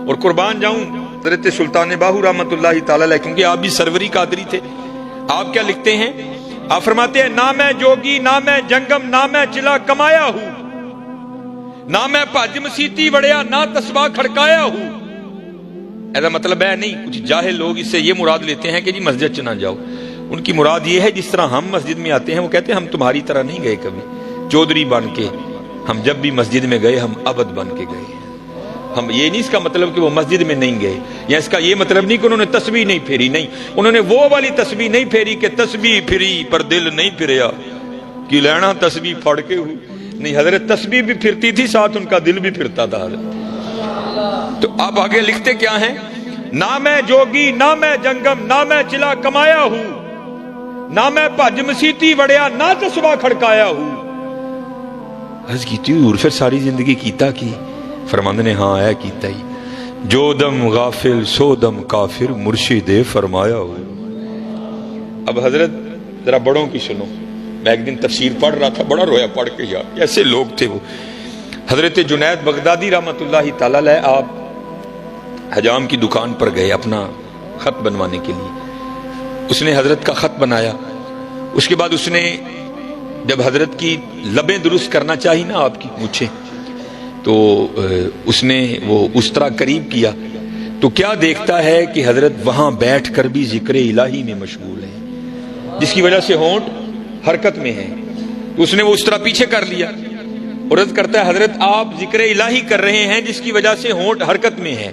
اور قربان جاؤں حضرت سلطان باہو رحمت اللہ تعالی علیہ، کیونکہ آپ بھی سروری قادری تھے، آپ کیا لکھتے ہیں؟ آپ فرماتے ہیں نہ میں جوگی نہ میں جنگم نہ میں چلا کمایا ہوں، نہ میں پاج مسیتی وڑیا نہ تسبیح کھڑکایا ہوں۔ ایسا مطلب ہے نہیں، کچھ جاہل لوگ اس سے یہ مراد لیتے ہیں کہ جی مسجد چ نہ جاؤ، ان کی مراد یہ ہے جس طرح ہم مسجد میں آتے ہیں، وہ کہتے ہیں ہم تمہاری طرح نہیں گئے کبھی چودھری بن کے، ہم جب بھی مسجد میں گئے ہم عبد بن کے گئے۔ ہم یہ نہیں اس کا مطلب کہ وہ مسجد میں نہیں گئے، یا اس کا یہ مطلب نہیں کہ انہوں نے تسبیح نہیں پھیری، نہیں، انہوں نے وہ والی تسبیح نہیں پھیری کہ تسبیح پھری پر دل نہیں پھریا کہ لینا تسبیح پھڑ کے ہوئی، نہیں، حضرت تسبیح بھی پھرتی تھی، ساتھ ان کا دل بھی پھرتا تھا حضرت۔ تو آپ آگے لکھتے کیا ہیں؟ نہ میں جوگی نہ میں جنگم نہ میں چلا کمایا ہوں، نہ میں پج مسیتی وڑیا نہ تسبیح کھڑکایا ہوں۔ عرض کیتی حضور پھر ساری زندگی کیتا کی؟ فرماندے نے ہاں ہے کیتا ہی، جو دم غافل سو دم کافر مرشد فرمایا ہو۔ اب حضرت ذرا بڑوں کی سنو، میں ایک دن تفسیر پڑھ رہا تھا، بڑا رویا پڑھ کے یار، ایسے لوگ تھے وہ۔ حضرت جنید بغدادی رحمت اللہ تعالی علیہ آپ حجام کی دکان پر گئے اپنا خط بنوانے کے لیے، اس نے حضرت کا خط بنایا، اس کے بعد اس نے جب حضرت کی لبیں درست کرنا چاہی نا آپ کی مونچھیں، تو اس نے وہ اس طرح قریب کیا تو کیا دیکھتا ہے کہ حضرت وہاں بیٹھ کر بھی ذکر الہی میں مشغول ہیں، جس کی وجہ سے ہونٹ حرکت میں ہیں، تو اس نے وہ اس طرح پیچھے کر لیا اور عرض کرتا ہے حضرت آپ ذکر الہی کر رہے ہیں جس کی وجہ سے ہونٹ حرکت میں ہے،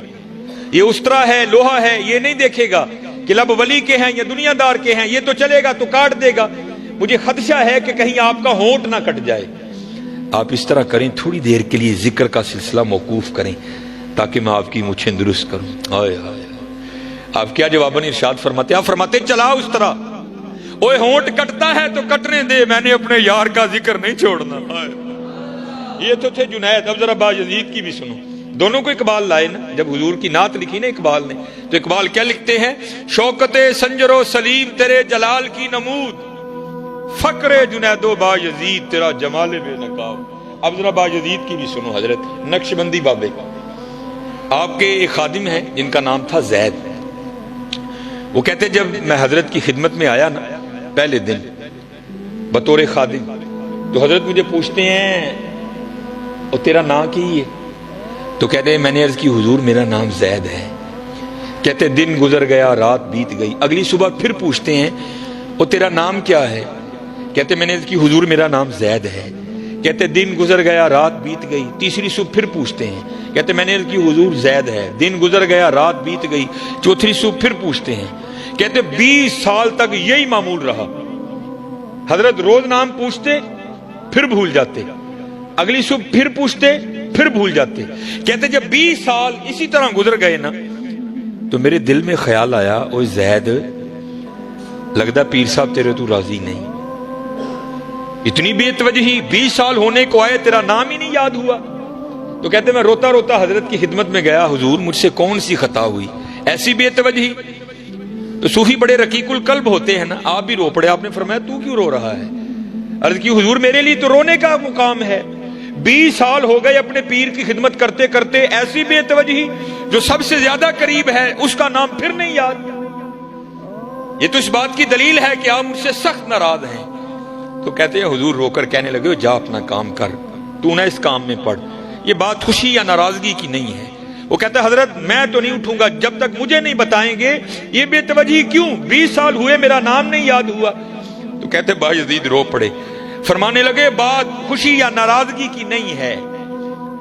یہ اس طرح ہے، لوہا ہے، یہ نہیں دیکھے گا کہ لب ولی کے ہیں یا دنیا دار کے ہیں، یہ تو چلے گا تو کاٹ دے گا، مجھے خدشہ ہے کہ کہیں آپ کا ہونٹ نہ کٹ جائے۔ آپ اس طرح کریں، تھوڑی دیر کے لیے ذکر کا سلسلہ موقوف کریں تاکہ میں آپ کی مونچھیں درست کروں۔ آئے آئے، آپ کیا جواباً ارشاد فرماتے ہیں؟ آپ فرماتے ہیں چلا اس طرح، اوے ہونٹ کٹتا ہے تو کٹنے دے، میں نے اپنے یار کا ذکر نہیں چھوڑنا۔ یہ تو تھے جنید۔ اب ذرا باجزید کی بھی سنو، دونوں کو اقبال لائے نا، جب حضور کی نعت لکھی نا اقبال نے، تو اقبال کیا لکھتے ہیں؟ شوکت سنجر و سلیم تیرے جلال کی نمود، فقر جنید و باجزید تیرا جمال بے نقاب۔ اب ذرا باجزید کی بھی سنو، حضرت نقشبندی بابے، آپ کے ایک خادم ہیں جن کا نام تھا زید، وہ کہتے جب میں حضرت کی خدمت میں آیا نا پہلے دن بطور خادم، تو حضرت مجھے پوچھتے ہیں اور تیرا نام کی ہے؟ تو کہتے ہیں میں نے عرض کی حضور میرا نام زید ہے۔ کہتے دن گزر گیا رات بیت گئی، اگلی صبح پھر پوچھتے ہیں اور تیرا نام کیا ہے؟ کہتے میں نے عرض کی حضور میرا نام زید ہے۔ کہتے دن گزر گیا رات بیت گئی، تیسری صبح پھر پوچھتے ہیں، کہتے میں نے عرض کی حضور زید ہے۔ دن گزر گیا رات بیت گئی، چوتھی صبح پھر پوچھتے ہیں، کہتے 20 سال تک یہی معمول رہا، حضرت روز نام پوچھتے پھر بھول جاتے، اگلی صبح پھر پوچھتے پھر بھول جاتے۔ کہتے جب 20 سال اسی طرح گزر گئے نا تو میرے دل میں خیال آیا، او زید لگتا پیر صاحب تیرے تو راضی نہیں، اتنی بے توجہی، 20 سال ہونے کو آئے تیرا نام ہی نہیں یاد ہوا۔ تو کہتے میں روتا روتا حضرت کی خدمت میں گیا، حضور مجھ سے کون سی خطا ہوئی، ایسی بے توجہی؟ تو صوفی بڑے رقیق القلب ہوتے ہیں نا، آپ بھی رو پڑے، آپ نے فرمایا تو کیوں رو رہا ہے؟ عرض کی حضور میرے لیے تو رونے کا مقام ہے، 20 سال ہو گئے اپنے پیر کی خدمت کرتے کرتے، ایسی بے توجہی، جو سب سے زیادہ قریب ہے اس کا نام پھر نہیں یاد۔ یہ تو اس بات کی دلیل ہے کہ آپ مجھ سے سخت ناراض ہیں۔ تو کہتے ہیں حضور رو کر کہنے لگے جا اپنا کام کر، تو نہ اس کام میں پڑ، یہ بات خوشی یا ناراضگی کی نہیں ہے۔ وہ کہتا ہے حضرت میں تو نہیں اٹھوں گا جب تک مجھے نہیں بتائیں گے یہ بے توجہی کیوں، 20 سال ہوئے میرا نام نہیں یاد ہوا۔ تو کہتے باجزید رو پڑے، فرمانے لگے بات خوشی یا ناراضگی کی نہیں ہے،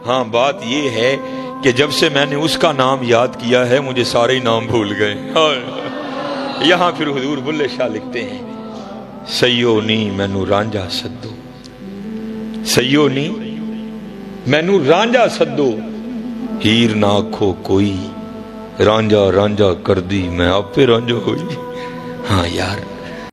ہاں بات یہ ہے کہ جب سے میں نے اس کا نام یاد کیا ہے مجھے سارے نام بھول گئے۔ یہاں پھر حضور بلے شاہ لکھتے ہیں سیو نی مینو رانجھا سدو، سیو نی مینو رانجھا سدو، ہیر نہ آکھو کوئی، رانجھا رانجھا کر دی میں آپ پہ رانجھا ہوئی۔ ہاں یار